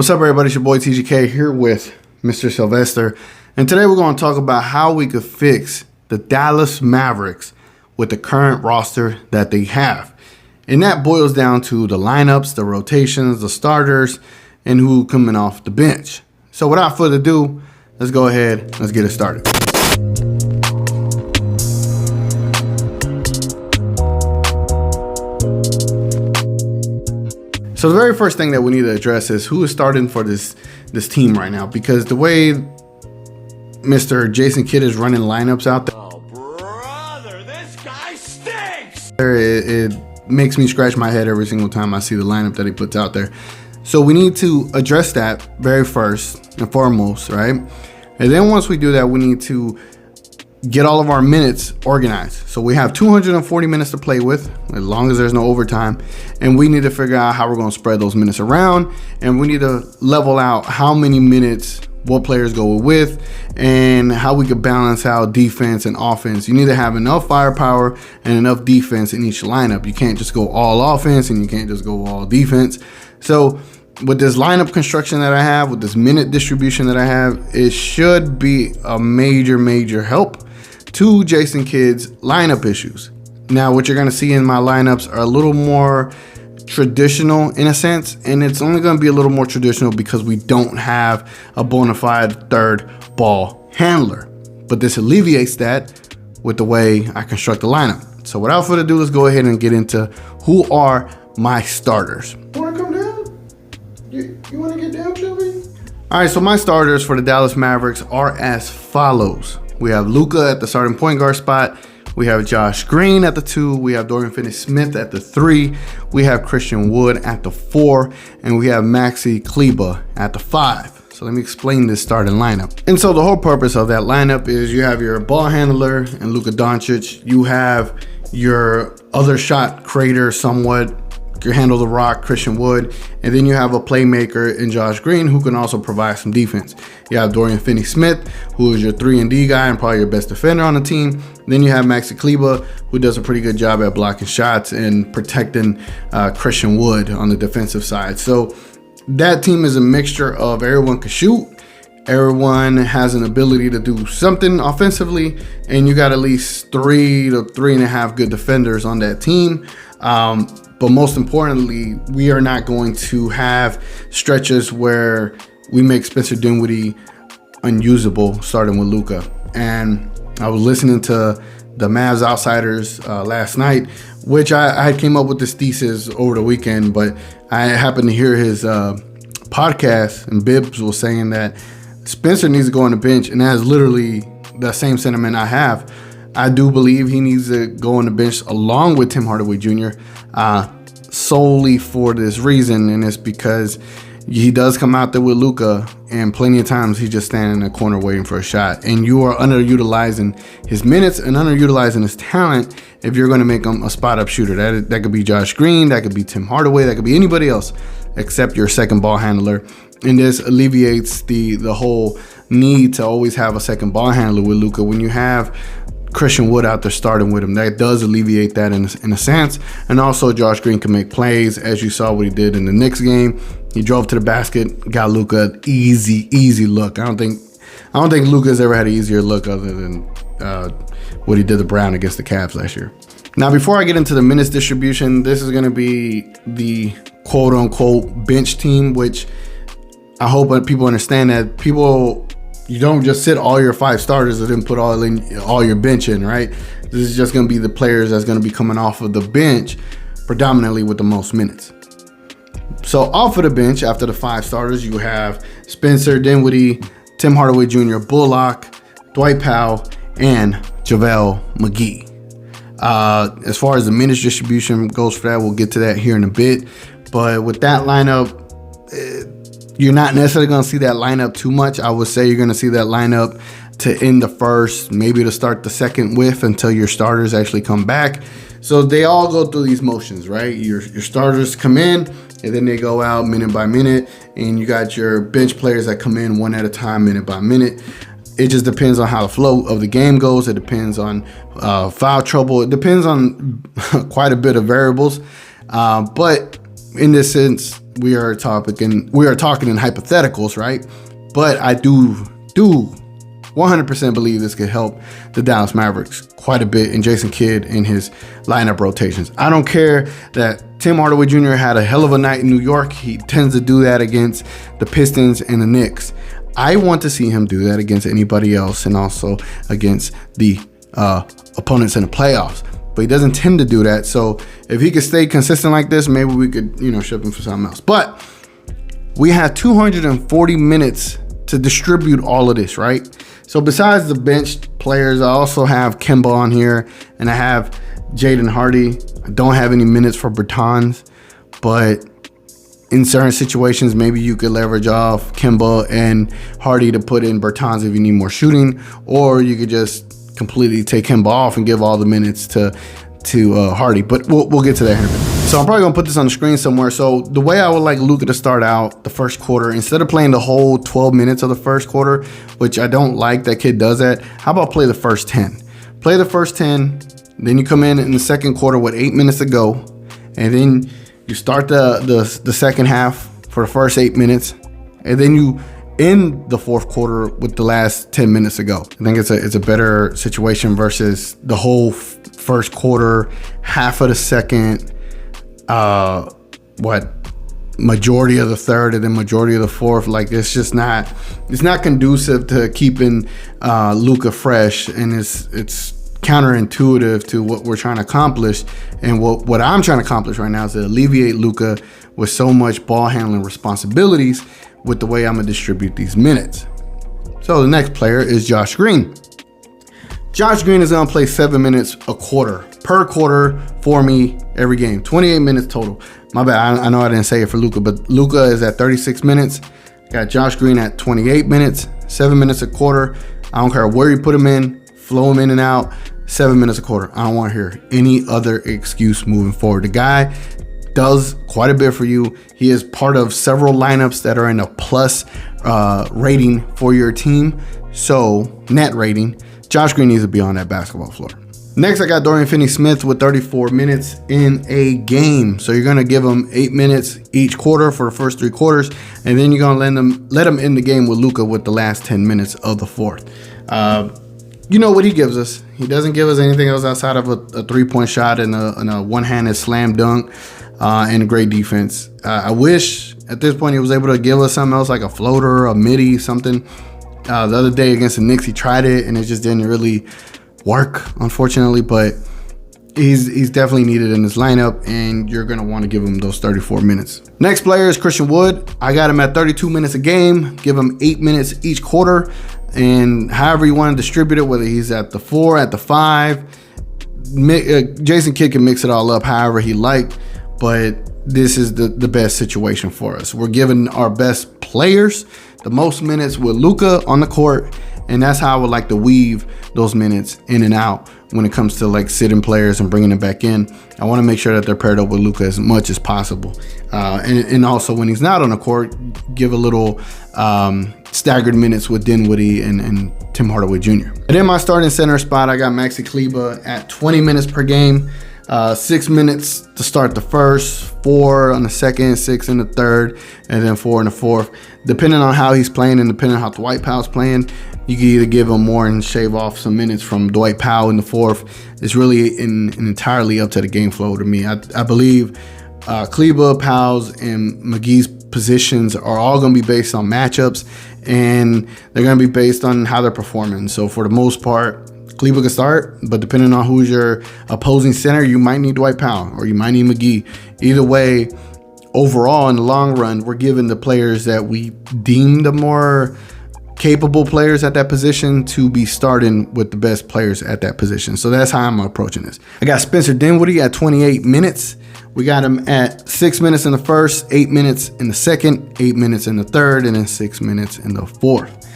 What's up, everybody? It's your boy TGK here with Mr. Sylvester, and today we're going to talk about how we could fix the Dallas Mavericks with the current roster that they have. And that boils down to the lineups, the rotations, the starters, and who coming off the bench. So without further ado, let's go ahead, let's get it started. So the very first thing that we need to address is who is starting for this team right now, because the way Mr. Jason Kidd is running lineups out there, oh brother, this guy stinks. It makes me scratch my head every single time I see the lineup that he puts out there. So we need to address that very first and foremost, right? And then once we do that, we need to get all of our minutes organized. So we have 240 minutes to play with, as long as there's no overtime, and we need to figure out how we're going to spread those minutes around, and we need to level out how many minutes what players go with, and how we could balance out defense and offense. You need to have enough firepower and enough defense in each lineup. You can't just go all offense and you can't just go all defense. So with this lineup construction that I have, with this minute distribution that I have, it should be a major help to Jason Kidd's lineup issues. Now, what you're going to see in my lineups are a little more traditional in a sense, and it's only going to be a little more traditional because we don't have a bona fide third ball handler. But this alleviates that with the way I construct the lineup. So without further ado, let's go ahead and get into who are my starters. Want to come down? You want to get down, Chubby? All right, so my starters for the Dallas Mavericks are as follows. We have Luka at the starting point guard spot. We have Josh Green at the 2. We have Dorian Finney-Smith at the 3. We have Christian Wood at the 4. And we have Maxi Kleber at the 5. So let me explain this starting lineup. And so the whole purpose of that lineup is you have your ball handler and Luka Doncic. You have your other shot creator somewhat, you handle the rock, Christian Wood, and then you have a playmaker in Josh Green who can also provide some defense. You have Dorian Finney-Smith, who is your 3-and-D guy and probably your best defender on the team. Then you have Maxi Kleber, who does a pretty good job at blocking shots and protecting Christian Wood on the defensive side. So that team is a mixture of everyone can shoot, everyone has an ability to do something offensively, and you got at least 3 to 3.5 good defenders on that team. But most importantly, we are not going to have stretches where we make Spencer Dinwiddie unusable, starting with Luka. And I was listening to the Mavs Outsiders last night, which I came up with this thesis over the weekend, but I happened to hear his podcast, and Bibbs was saying that Spencer needs to go on the bench, and that is literally the same sentiment I have. I do believe he needs to go on the bench along with Tim Hardaway Jr. Solely for this reason, and it's because he does come out there with Luka, and plenty of times he's just standing in the corner waiting for a shot, and you are underutilizing his minutes and underutilizing his talent if you're going to make him a spot-up shooter. That could be Josh Green, that could be Tim Hardaway, that could be anybody else except your second ball handler. And this alleviates the whole need to always have a second ball handler with Luka. When you have Christian Wood out there starting with him, that does alleviate that in a sense. And also Josh Green can make plays, as you saw what he did in the Knicks game. He drove to the basket, got Luka an easy look. I don't think Luka's ever had an easier look other than what he did to Brown against the Cavs last year. Now, before I get into the minutes distribution, this is going to be the quote unquote bench team, which I hope people understand that you don't just sit all your 5 starters and then put all your bench in, right? This is just going to be the players that's going to be coming off of the bench predominantly with the most minutes. So off of the bench, after the 5 starters, you have Spencer Dinwiddie, Tim Hardaway Jr., Bullock, Dwight Powell, and JaVale McGee. As far as the minutes distribution goes for that, we'll get to that here in a bit. But with that lineup, you're not necessarily going to see that lineup too much. I would say you're going to see that lineup to end the first, maybe to start the second with, until your starters actually come back. So they all go through these motions, right? Your starters come in, and then they go out minute by minute, and you got your bench players that come in one at a time, minute by minute. It just depends on how the flow of the game goes. It depends on foul trouble. It depends on quite a bit of variables. But in this sense, we are talking in hypotheticals, right? But I do 100% believe this could help the Dallas Mavericks quite a bit, and Jason Kidd in his lineup rotations. I don't care that Tim Hardaway Jr. had a hell of a night in New York. He tends to do that against the Pistons and the Knicks. I want to see him do that against anybody else, and also against the opponents in the playoffs. But he doesn't tend to do that. So if he could stay consistent like this, maybe we could, ship him for something else. But we have 240 minutes to distribute all of this, right? So besides the benched players, I also have Kemba on here, and I have Jaden Hardy. I don't have any minutes for Bertans, but in certain situations, maybe you could leverage off Kemba and Hardy to put in Bertans if you need more shooting, or you could just completely take Kemba off and give all the minutes to Hardy. But we'll get to that in a minute. So I'm probably gonna put this on the screen somewhere. So the way I would like Luka to start out the first quarter, instead of playing the whole 12 minutes of the first quarter, which I don't like that kid does that, how about play the first 10? Play the first 10, then you come in the second quarter with 8 minutes to go, and then you start the second half for the first 8 minutes, and then you end the fourth quarter with the last 10 minutes to go. I think it's a better situation versus the whole first quarter, half of the second, majority of the third, and then majority of the fourth. Like, it's not conducive to keeping Luka fresh, and it's counterintuitive to what we're trying to accomplish. And what I'm trying to accomplish right now is to alleviate Luka with so much ball handling responsibilities with the way I'm gonna distribute these minutes. So the next player is Josh Green. Josh Green is gonna play 7 minutes per quarter for me every game. 28 minutes total. My bad, I know I didn't say it for Luka, but Luka is at 36 minutes. Got Josh Green at 28 minutes, 7 minutes a quarter. I don't care where you put him in, flow him in and out, 7 minutes a quarter. I don't want to hear any other excuse moving forward. The guy does quite a bit for you. He is part of several lineups that are in a plus rating for your team. So net rating, Josh Green needs to be on that basketball floor. Next, I got Dorian Finney-Smith with 34 minutes in a game. So you're going to give him 8 minutes each quarter for the first 3 quarters, and then you're going to let him end the game with Luka with the last 10 minutes of the fourth. You know what he gives us. He doesn't give us anything else outside of a three-point shot and a one-handed slam dunk and a great defense. I wish at this point he was able to give us something else, like a floater, a midi, something. The other day against the Knicks, he tried it, and it just didn't really work, unfortunately. But he's definitely needed in this lineup, and you're going to want to give him those 34 minutes. Next player is Christian Wood. I got him at 32 minutes a game. Give him 8 minutes each quarter. And however you want to distribute it, whether he's at the 4, at the 5, Jason Kidd can mix it all up however he liked, but this is the best situation for us. We're giving our best players the most minutes with Luka on the court, and that's how I would like to weave those minutes in and out when it comes to like sitting players and bringing them back in. I want to make sure that they're paired up with Luka as much as possible. And also when he's not on the court, give a little staggered minutes with Dinwiddie and Tim Hardaway Jr. And in my starting center spot, I got Maxi Kleber at 20 minutes per game. 6 minutes to start the first, 4 on the second, 6 in the third, and then 4 in the fourth. Depending on how he's playing and depending on how Dwight Powell's playing, you can either give him more and shave off some minutes from Dwight Powell in the fourth. It's really entirely up to the game flow to me. I believe Kleber, Powell's, and McGee's positions are all going to be based on matchups, and they're going to be based on how they're performing. So for the most part, Kleber can start, but depending on who's your opposing center, you might need Dwight Powell or you might need McGee. Either way, overall, in the long run, we're giving the players that we deem the more capable players at that position to be starting with the best players at that position. So that's how I'm approaching this. I got Spencer Dinwiddie at 28 minutes. We got him at 6 minutes in the first, 8 minutes in the second, 8 minutes in the third, and then 6 minutes in the fourth.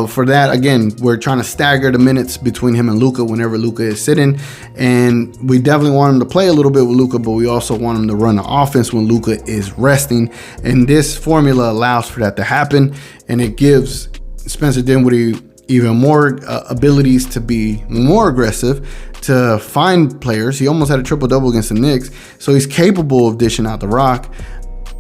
For that, again, we're trying to stagger the minutes between him and Luka whenever Luka is sitting, and we definitely want him to play a little bit with Luka, but we also want him to run the offense when Luka is resting, and this formula allows for that to happen, and it gives Spencer Dinwiddie even more abilities to be more aggressive, to find players. He almost had a triple-double against the Knicks, so he's capable of dishing out the rock.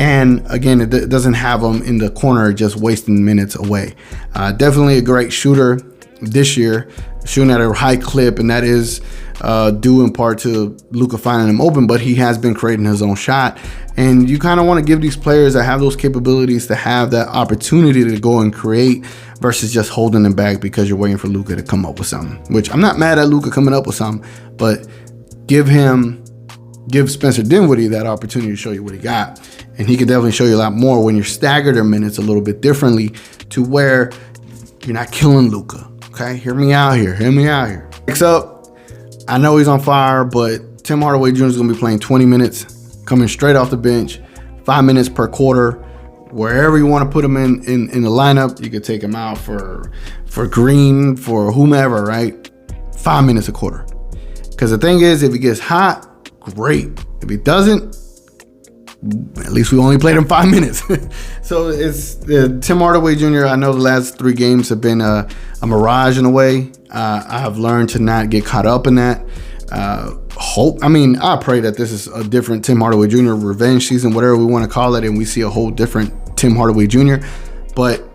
And again, it doesn't have him in the corner just wasting minutes away. Definitely a great shooter this year, shooting at a high clip, and that is due in part to Luka finding him open, but he has been creating his own shot. And you kind of want to give these players that have those capabilities to have that opportunity to go and create versus just holding them back because you're waiting for Luka to come up with something, which I'm not mad at Luka coming up with something, but give Spencer Dinwiddie that opportunity to show you what he got. And he can definitely show you a lot more when you're staggered their minutes a little bit differently to where you're not killing Luka. Okay, hear me out here. Next up, I know he's on fire, but Tim Hardaway Jr. is going to be playing 20 minutes, coming straight off the bench, 5 minutes per quarter. Wherever you want to put him in the lineup, you could take him out for Green, for whomever, right? 5 minutes a quarter. Because the thing is, if he gets hot, great. If he doesn't, at least we only played him 5 minutes. So it's Tim Hardaway Jr. I know the last 3 games have been a mirage in a way. I have learned to not get caught up in that. I pray that this is a different Tim Hardaway Jr. revenge season, whatever we want to call it, and we see a whole different Tim Hardaway Jr. But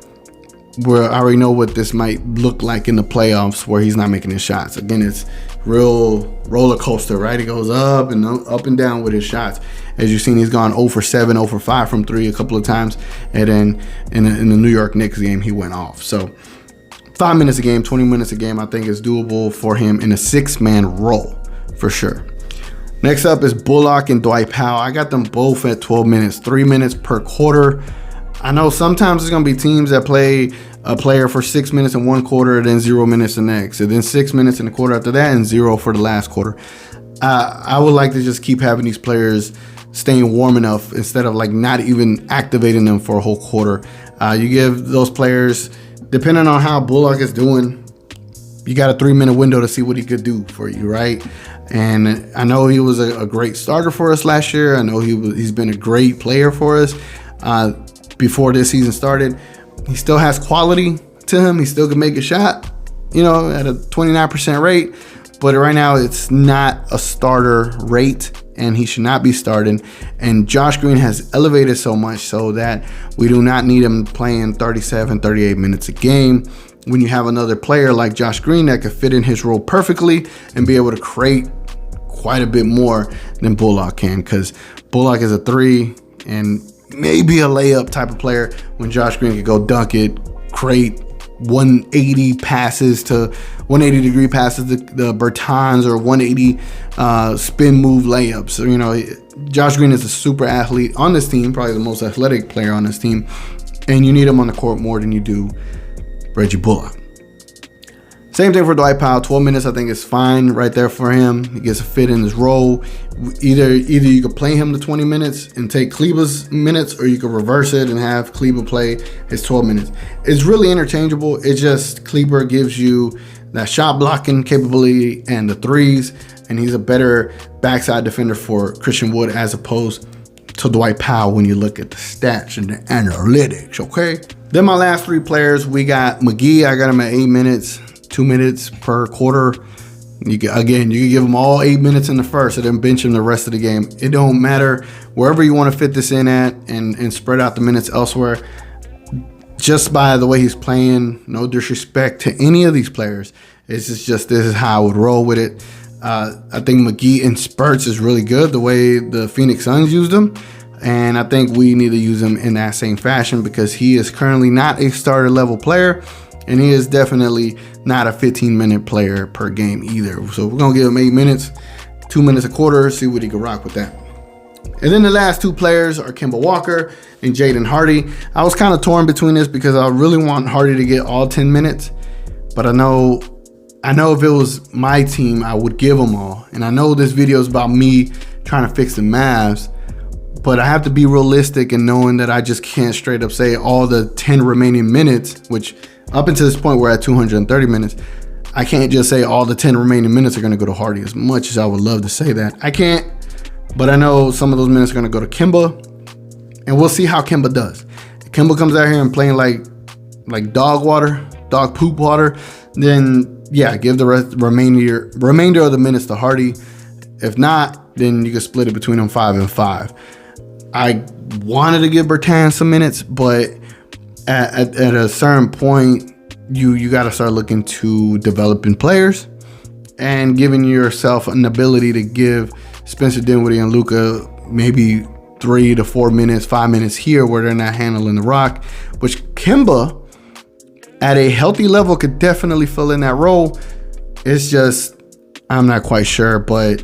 I already know what this might look like in the playoffs where he's not making his shots. Again, it's real roller coaster, right? He goes up and down with his shots. As you've seen, he's gone 0 for 7, 0 for 5 from 3 a couple of times. And then in the New York Knicks game, he went off. So 5 minutes a game, 20 minutes a game, I think is doable for him in a 6-man role for sure. Next up is Bullock and Dwight Powell. I got them both at 12 minutes, 3 minutes per quarter. I know sometimes there's going to be teams that play a player for 6 minutes in one quarter, then 0 minutes the next, and then 6 minutes in the quarter after that, and 0 for the last quarter. I would like to just keep having these players staying warm enough instead of like not even activating them for a whole quarter. You give those players, depending on how Bullock is doing, you got a 3-minute window to see what he could do for you, right? And I know he was a great starter for us last year. I know he's been a great player for us before this season started. He still has quality to him. He still can make a shot, at a 29% rate. But right now, it's not a starter rate, and he should not be starting. And Josh Green has elevated so much so that we do not need him playing 37, 38 minutes a game. When you have another player like Josh Green that could fit in his role perfectly and be able to create quite a bit more than Bullock can, because Bullock is a 3 and maybe a layup type of player when Josh Green could go dunk it, create 180 degree passes to the Bertans, or 180 spin move layups. So, Josh Green is a super athlete on this team, probably the most athletic player on this team, and you need him on the court more than you do Reggie Bullock. Same thing for Dwight Powell. 12 minutes I think is fine right there for him. He gets a fit in his role. Either you could play him the 20 minutes and take Kleber's minutes, or you could reverse it and have Kleber play his 12 minutes. It's really interchangeable. It's just Kleber gives you that shot blocking capability and the threes, and he's a better backside defender for Christian Wood as opposed to Dwight Powell when you look at the stats and the analytics, okay? Then my last 3 players, we got McGee. I got him at 8 minutes. 2 minutes per quarter. You can give them all 8 minutes in the first and then bench him the rest of the game. It don't matter wherever you want to fit this in at and spread out the minutes elsewhere. Just by the way he's playing, no disrespect to any of these players. It's just this is how I would roll with it. I think McGee in spurts is really good the way the Phoenix Suns used him. And I think we need to use him in that same fashion because he is currently not a starter level player. And he is definitely not a 15-minute player per game either. So we're going to give him 8 minutes, 2 minutes a quarter, see what he can rock with that. And then the last 2 players are Kemba Walker and Jaden Hardy. I was kind of torn between this because I really want Hardy to get all 10 minutes. But I know if it was my team, I would give them all. And I know this video is about me trying to fix the Mavs. But I have to be realistic in knowing that I just can't straight up say all the 10 remaining minutes, which up until this point we're at 230 minutes. I can't just say all the 10 remaining minutes are going to go to Hardy, as much as I would love to say that. I can't, but I know some of those minutes are going to go to Kemba, and we'll see how Kemba does. If Kemba comes out here and playing like dog poop water, then yeah, give the remainder of the minutes to Hardy. If not, then you can split it between them 5 and 5. I wanted to give Bertans some minutes, but at a certain point, you got to start looking to developing players and giving yourself an ability to give Spencer Dinwiddie and Luka maybe 3 to 4 minutes, 5 minutes here where they're not handling the rock, which Kemba at a healthy level could definitely fill in that role. It's just, I'm not quite sure, but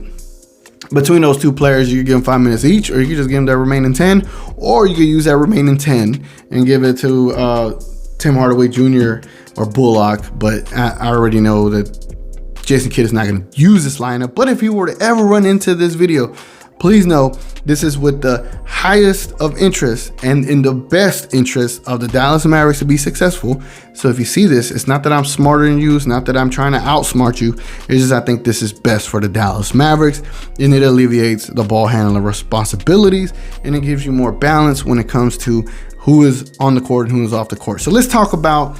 between those two players, you can give them 5 minutes each, or you can just give them that remaining 10, or you could use that remaining 10 and give it to Tim Hardaway Jr. or Bullock. But I already know that Jason Kidd is not going to use this lineup. But if he were to ever run into this video, please know this is with the highest of interest and in the best interest of the Dallas Mavericks to be successful. So if you see this, it's not that I'm smarter than you. It's not that I'm trying to outsmart you. It's just I think this is best for the Dallas Mavericks, and it alleviates the ball handling responsibilities, and it gives you more balance when it comes to who is on the court and who is off the court. So let's talk about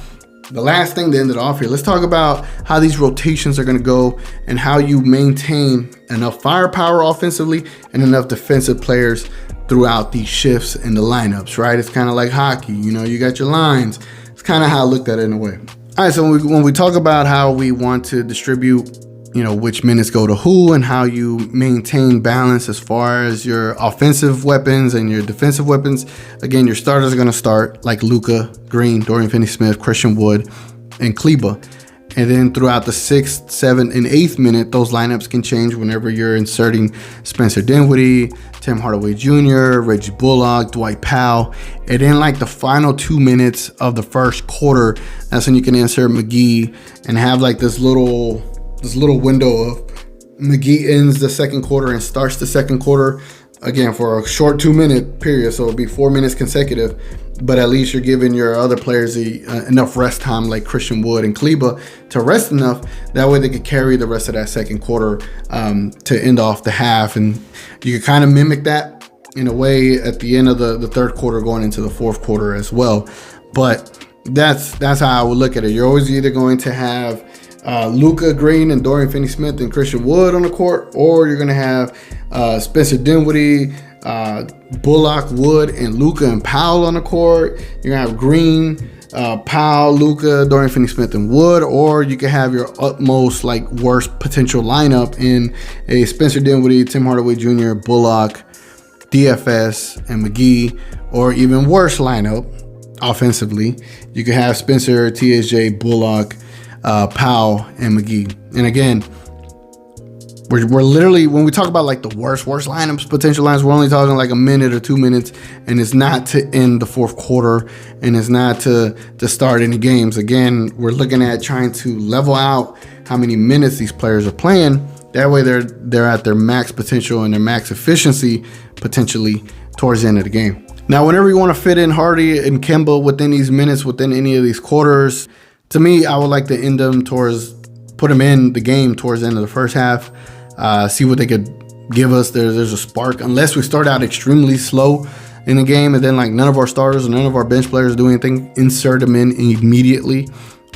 the last thing to end it off here. Let's talk about how these rotations are going to go and how you maintain enough firepower offensively and enough defensive players throughout these shifts in the lineups, right? It's kind of like hockey. You got your lines. It's kind of how I looked at it in a way. All right, so when we talk about how we want to distribute, which minutes go to who and how you maintain balance as far as your offensive weapons and your defensive weapons. Again, your starters are going to start like Luka, Green, Dorian Finney-Smith, Christian Wood, and Kleba. And then throughout the 6th, 7th, and 8th minute, those lineups can change whenever you're inserting Spencer Dinwiddie, Tim Hardaway Jr., Reggie Bullock, Dwight Powell. And then like the final 2 minutes of the first quarter, that's when you can insert McGee and have like this little window of McGee ends the second quarter and starts the second quarter, again, for a short 2-minute period. So it'll be 4 minutes consecutive, but at least you're giving your other players enough rest time, like Christian Wood and Kleba, to rest enough. That way they could carry the rest of that second quarter to end off the half. And you can kind of mimic that in a way at the end of the third quarter going into the fourth quarter as well. But that's how I would look at it. You're always either going to have Luka, Green, and Dorian Finney-Smith and Christian Wood on the court, or you're going to have Spencer Dinwiddie, Bullock, Wood, and Luka and Powell on the court. You're going to have Green, Powell, Luka, Dorian Finney-Smith, and Wood, or you can have your utmost worst potential lineup in a Spencer Dinwiddie, Tim Hardaway Jr., Bullock, DFS, and McGee, or even worse lineup offensively. You could have Spencer, TSJ, Bullock, Powell, and McGee. And again, we're literally, when we talk about the worst lineups, potential lines, we're only talking a minute or 2 minutes, and it's not to end the fourth quarter, and it's not to start any games. Again, we're looking at trying to level out how many minutes these players are playing. That way they're at their max potential and their max efficiency potentially towards the end of the game. Now, whenever you want to fit in Hardy and Kemba within these minutes, within any of these quarters, to me, I would like to end them put them in the game towards the end of the first half, see what they could give us. There's a spark. Unless we start out extremely slow in the game and then none of our starters or none of our bench players do anything, insert them in immediately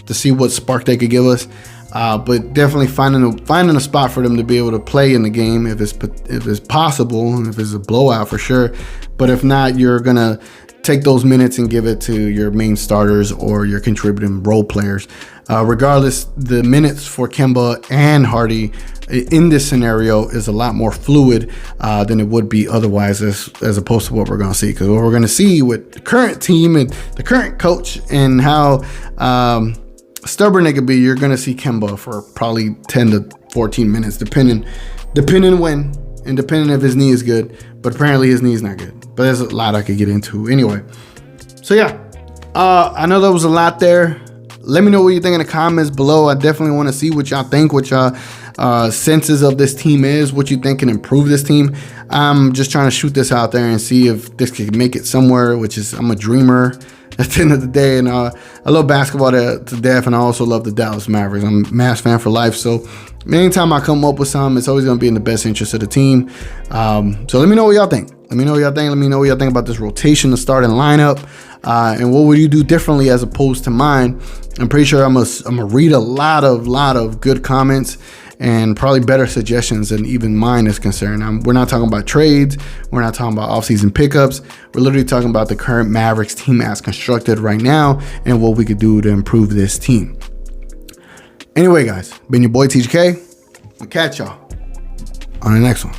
to see what spark they could give us. But definitely finding a spot for them to be able to play in the game if it's possible, and if it's a blowout for sure. But if not, you're gonna take those minutes and give it to your main starters or your contributing role players. Regardless, the minutes for Kemba and Hardy in this scenario is a lot more fluid than it would be otherwise, as opposed to what we're going to see. Because what we're going to see with the current team and the current coach and how stubborn they could be, you're going to see Kemba for probably 10 to 14 minutes, depending when and depending if his knee is good. But apparently his knee is not good. But there's a lot I could get into anyway. So yeah, I know there was a lot there. Let me know what you think in the comments below. I definitely want to see what y'all think, what y'all senses of this team is, what you think can improve this team. I'm just trying to shoot this out there and see if this could make it somewhere, which is, I'm a dreamer at the end of the day. And I love basketball to death, and I also love the Dallas Mavericks. I'm a Mavs fan for life. So anytime I come up with something, it's always going to be in the best interest of the team. So let me know what y'all think. Let me know what y'all think. Let me know what y'all think about this rotation, the starting lineup, and what would you do differently as opposed to mine. I'm pretty sure I'm gonna read a lot of good comments, and probably better suggestions than even mine is concerned. We're not talking about trades. We're not talking about offseason pickups. We're literally talking about the current Mavericks team as constructed right now and what we could do to improve this team. Anyway, guys, been your boy TGK. I'll catch y'all on the next one.